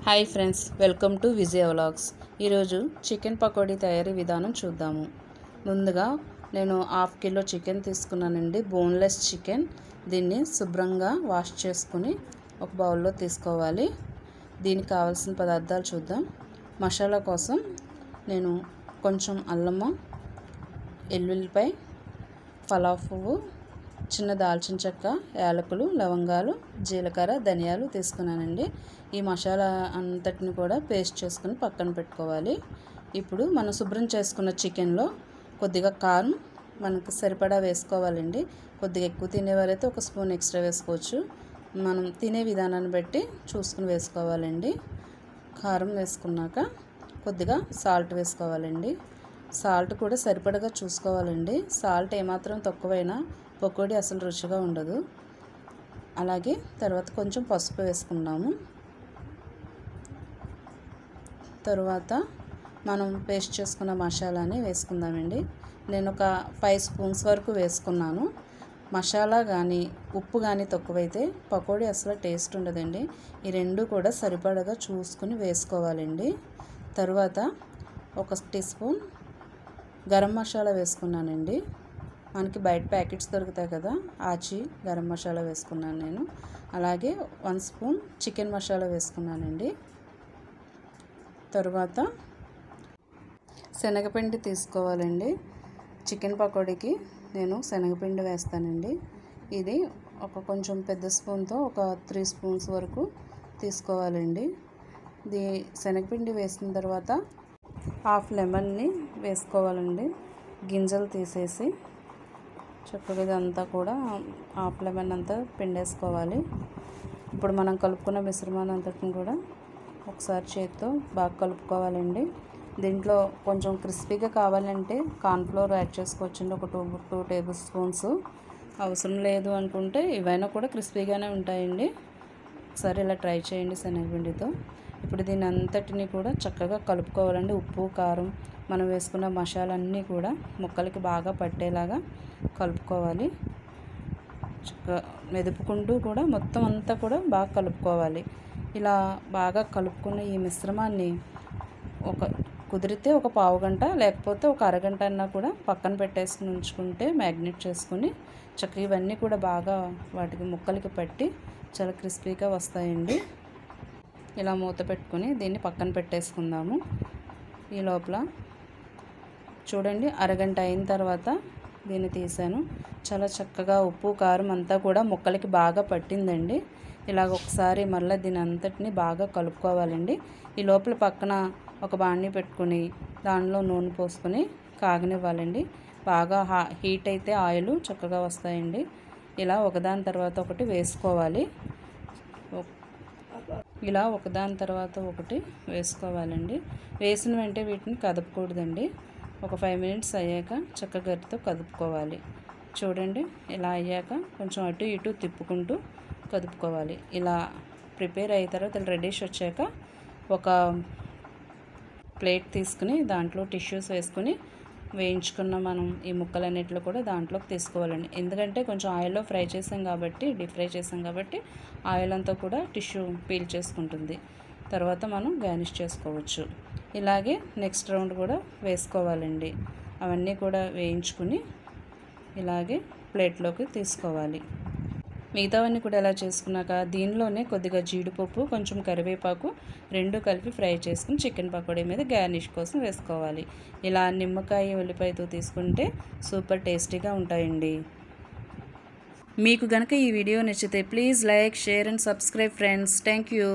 Hi friends, welcome to Vijaya vlogs. ఈరోజు chicken pakodi తయారీ విధానం చూద్దాము. ముందుగా నేను 1/2 కిలో చికెన్ తీసుకున్నానండి. Boneless chicken. దీన్ని శుభ్రంగా వాష్ చేసుకుని ఒక బౌల్లో తీసుకోవాలి. దీనికి కావాల్సిన పదార్థాలు చూద్దాం. మసాలా కోసం నేను కొంచెం అల్లము, ఎల్లుల్లిపాయ, పలావ్ పువ్వు, చిన్న దాల్చిన చెక్క, యాలకులు, లవంగాలు, జీలకర్ర, ధనియాలు తీసుకున్నానండి. ఈ మసాలా అంతటిని కూడా పేస్ట్ చేసుకుని పక్కన పెట్టుకోవాలి. ఇప్పుడు మనం శుభ్రం చేసుకున్న చికెన్లో కొద్దిగా కారం మనకు సరిపడా వేసుకోవాలండి. కొద్దిగా ఎక్కువ తినేవారైతే ఒక స్పూన్ ఎక్స్ట్రా వేసుకోవచ్చు. మనం తినే విధానాన్ని బట్టి చూసుకుని వేసుకోవాలండి. కారం వేసుకున్నాక కొద్దిగా సాల్ట్ వేసుకోవాలండి. సాల్ట్ కూడా సరిపడగా చూసుకోవాలండి. సాల్ట్ ఏమాత్రం తక్కువైనా పకోడీ అసలు రుచిగా ఉండదు. అలాగే తర్వాత కొంచెం పసుపు వేసుకున్నాము. తర్వాత మనం పేస్ట్ చేసుకున్న మసాలాని వేసుకుందామండి. నేను ఒక 5 స్పూన్స్ వరకు వేసుకున్నాను. మసాలా కానీ ఉప్పు కానీ తక్కువైతే పకోడీ అసలు టేస్ట్ ఉండదండి. ఈ రెండు కూడా సరిపడగా చూసుకుని వేసుకోవాలండి. తర్వాత 1 టీ స్పూన్ గరం మసాలా వేసుకున్నానండి. మనకి బయట ప్యాకెట్స్ దొరుకుతాయి కదా, ఆచి గరం మసాలా వేసుకున్నాను నేను. అలాగే 1 స్పూన్ చికెన్ మసాలా వేసుకున్నానండి. తర్వాత శనగపిండి తీసుకోవాలండి. చికెన్ పకోడీకి నేను శనగపిండి వేస్తానండి. ఇది కొంచెం పెద్ద స్పూన్తో ఒక 3 స్పూన్స్ వరకు తీసుకోవాలండి. శనగపిండి వేసిన తర్వాత హాఫ్ లెమన్ని వేసుకోవాలండి. గింజలు తీసేసి చక్కగా ఇదంతా కూడా హాఫ్ లెమన్ అంతా పిండేసుకోవాలి. ఇప్పుడు మనం కలుపుకున్న మిశ్రమాన్ని అంతటిని కూడా ఒకసారి చేతితో బాగా కలుపుకోవాలండి. దీంట్లో కొంచెం క్రిస్పీగా కావాలంటే కార్న్ఫ్లోర్ యాడ్ చేసుకోవచ్చండి. ఒక 2 టేబుల్ స్పూన్స్. అవసరం లేదు అనుకుంటే ఇవైనా కూడా క్రిస్పీగానే ఉంటాయండి. ఒకసారి ఇలా ట్రై చేయండి శనగపిండితో. ఇప్పుడు దీని అంతటిని కూడా చక్కగా కలుపుకోవాలండి. ఉప్పు, కారం, మనం వేసుకున్న మసాలా అన్నీ కూడా ముక్కలకి బాగా పట్టేలాగా కలుపుకోవాలి. చక్కగా మెదుపుకుంటూ కూడా మొత్తం అంతా కూడా బాగా కలుపుకోవాలి. ఇలా బాగా కలుపుకున్న ఈ మిశ్రమాన్ని కుదిరితే ఒక పావు గంట లేకపోతే ఒక అరగంట అన్నా కూడా పక్కన పెట్టేసుకుని ఉంచుకుంటే మ్యాగ్నేట్ చేసుకుని చక్కగా ఇవన్నీ కూడా బాగా వాటికి ముక్కలకి పట్టి చాలా క్రిస్పీగా వస్తాయండి. ఇలా మూత పెట్టుకుని దీన్ని పక్కన పెట్టేసుకుందాము. ఈ లోపల చూడండి, అరగంట అయిన తర్వాత దీన్ని తీసాను. చాలా చక్కగా ఉప్పు, కారం అంతా కూడా ముక్కలకి బాగా పట్టిందండి. ఇలాగ ఒకసారి మళ్ళీ దీని అంతటిని బాగా కలుపుకోవాలండి. ఈ లోపల పక్కన ఒక బాండీ పెట్టుకుని దానిలో నూనె పోసుకొని కాగనివ్వాలండి. బాగా హీట్ అయితే ఆయిల్ చక్కగా వస్తాయండి. ఇలా ఒకదాని తర్వాత ఒకటి వేసుకోవాలి. ఇలా ఒకదాని తర్వాత ఒకటి వేసుకోవాలండి. వేసిన వెంటనే వీటిని కదపకూడదండి. ఒక 5 మినిట్స్ అయ్యాక చక్క గరిటెతో కదుపుకోవాలి. చూడండి, ఇలా అయ్యాక కొంచెం అటు ఇటు తిప్పుకుంటూ కదుపుకోవాలి. ఇలా ప్రిపేర్ అయిన తర్వాత రెడీష్ వచ్చాక ఒక ప్లేట్ తీసుకుని దాంట్లో టిష్యూస్ వేసుకుని వేయించుకున్న మనం ఈ ముక్కలన్నిటిలో కూడా దాంట్లోకి తీసుకోవాలండి. ఎందుకంటే కొంచెం ఆయిల్లో ఫ్రై చేసాం కాబట్టి, డీప్ ఫ్రై చేసాం కాబట్టి ఆయిల్ అంతా కూడా టిష్యూ పీల్ చేసుకుంటుంది. తర్వాత మనం గార్నిష్ చేసుకోవచ్చు. ఇలాగే నెక్స్ట్ రౌండ్ కూడా వేసుకోవాలండి. అవన్నీ కూడా వేయించుకుని ఇలాగే ప్లేట్లోకి తీసుకోవాలి. మిగతావన్నీ కూడా ఎలా చేసుకున్నాక దీనిలోనే కొద్దిగా జీడిపప్పు, కొంచెం కరివేపాకు రెండు కలిపి ఫ్రై చేసుకుని చికెన్ పకోడీ మీద గార్నిష్ కోసం వేసుకోవాలి. ఇలా నిమ్మకాయ, ఉల్లిపాయతో తీసుకుంటే సూపర్ టేస్టీగా ఉంటాయండి. మీకు గనక ఈ వీడియో నచ్చితే please like, share and subscribe friends. Thank you.